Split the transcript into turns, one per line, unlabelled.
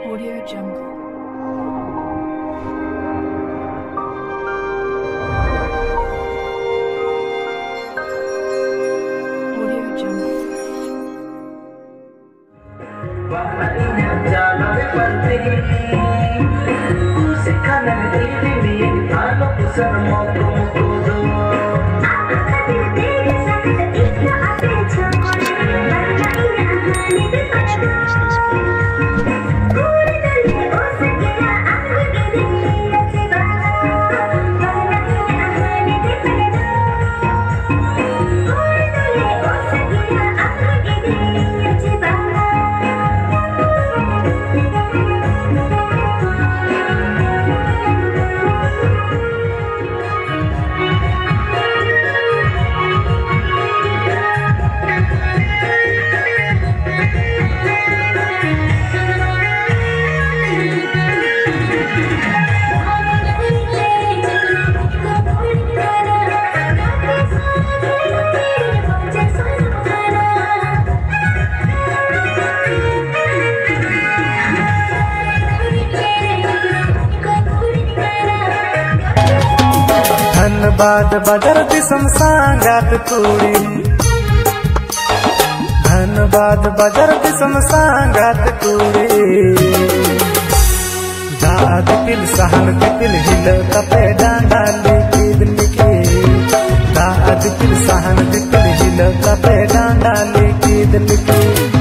Audio Jungle. Audio Jungle.
Dhanbad बदर दिसम सांगात कुड़ी धनबाद बदर दिसम सांगात कुड़ी दाद पिल सहन पिल हिल कपे डांडा लिखी लिखी दाद पिल सहन पिल हिल कपे डांडा लिखी लिखी